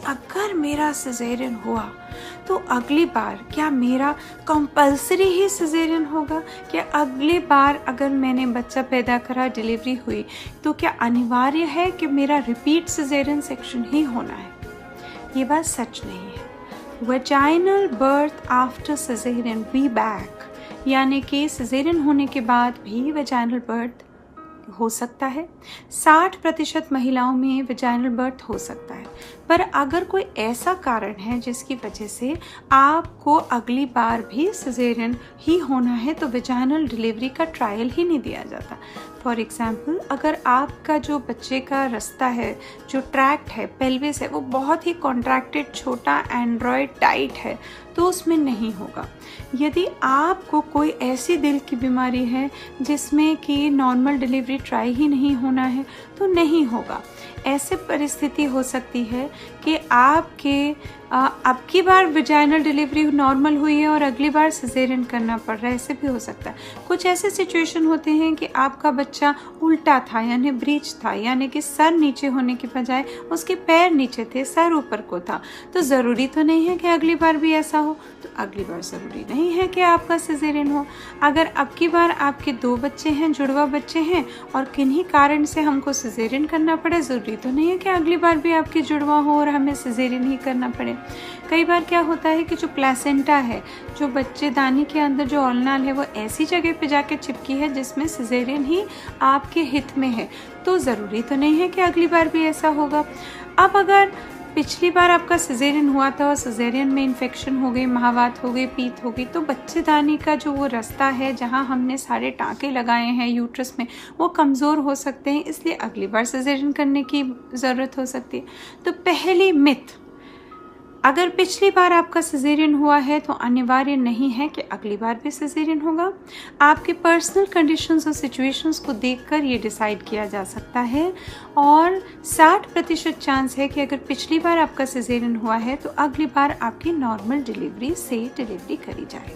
अगर मेरा सिजेरियन हुआ तो अगली बार क्या मेरा कंपल्सरी ही सिजेरियन होगा? क्या अगली बार अगर मैंने बच्चा पैदा करा, डिलीवरी हुई, तो क्या अनिवार्य है कि मेरा रिपीट सिजेरियन सेक्शन ही होना है? ये बात सच नहीं है। Vaginal birth after caesarean V back, यानी कि सिजेरियन होने के बाद भी वजाइनल बर्थ हो सकता है। 60% महिलाओं में वजाइनल बर्थ हो सकता है, पर अगर कोई ऐसा कारण है जिसकी वजह से आपको अगली बार भी सिजेरियन ही होना है तो वजाइनल डिलीवरी का ट्रायल ही नहीं दिया जाता। फॉर एग्जाम्पल, अगर आपका जो बच्चे का रास्ता है, जो ट्रैक्ट है, पेल्विस है, वो बहुत ही कॉन्ट्रैक्टेड, छोटा, एंड्रॉयड, टाइट है, तो उसमें नहीं होगा। यदि आपको कोई ऐसी दिल की बीमारी है जिसमें कि नॉर्मल डिलीवरी ट्राई ही नहीं होना है तो नहीं होगा। ऐसे परिस्थिति हो सकती है कि आपके अब की बार वजाइनल डिलीवरी नॉर्मल हुई है और अगली बार सिजेरियन करना पड़ रहा है, ऐसे भी हो सकता है। कुछ ऐसे सिचुएशन होते हैं कि आपका बच्चा उल्टा था, यानी ब्रीच था, यानी कि सर नीचे होने की बजाय उसके पैर नीचे थे, सर ऊपर को था, तो ज़रूरी तो नहीं है कि अगली बार भी ऐसा हो। तो अगली बार ज़रूरी नहीं है कि आपका सिजेरियन हो। अगर अब की बार आपके 2 बच्चे हैं, जुड़वा बच्चे हैं, और किन्हीं कारण से हमको सिजेरियन करना पड़े, ज़रूरी तो नहीं है कि अगली बार भी आपकी जुड़वा हो और हमें सिजेरियन ही करना पड़े। कई बार क्या होता है कि जो प्लेसेंटा है, जो बच्चेदानी के अंदर जो ओलनाल है, वो ऐसी जगह पे जाके चिपकी है जिसमें सिजेरियन ही आपके हित में है, तो ज़रूरी तो नहीं है कि अगली बार भी ऐसा होगा। अब अगर पिछली बार आपका सिजेरियन हुआ था और सिजेरियन में इन्फेक्शन हो गई, महावात हो गई, पीत हो गई, तो बच्चेदानी का जो वो रास्ता है जहाँ हमने सारे टाँके लगाए हैं यूट्रस में, वो कमज़ोर हो सकते हैं, इसलिए अगली बार सिजेरियन करने की ज़रूरत हो सकती है। तो पहली मिथ, अगर पिछली बार आपका सिजेरियन हुआ है तो अनिवार्य नहीं है कि अगली बार भी सिजेरियन होगा। आपके पर्सनल कंडीशंस और सिचुएशंस को देखकर ये डिसाइड किया जा सकता है, और 60% चांस है कि अगर पिछली बार आपका सिजेरियन हुआ है तो अगली बार आपकी नॉर्मल डिलीवरी से डिलीवरी करी जाए,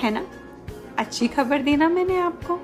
है ना? अच्छी खबर दी ना मैंने आपको।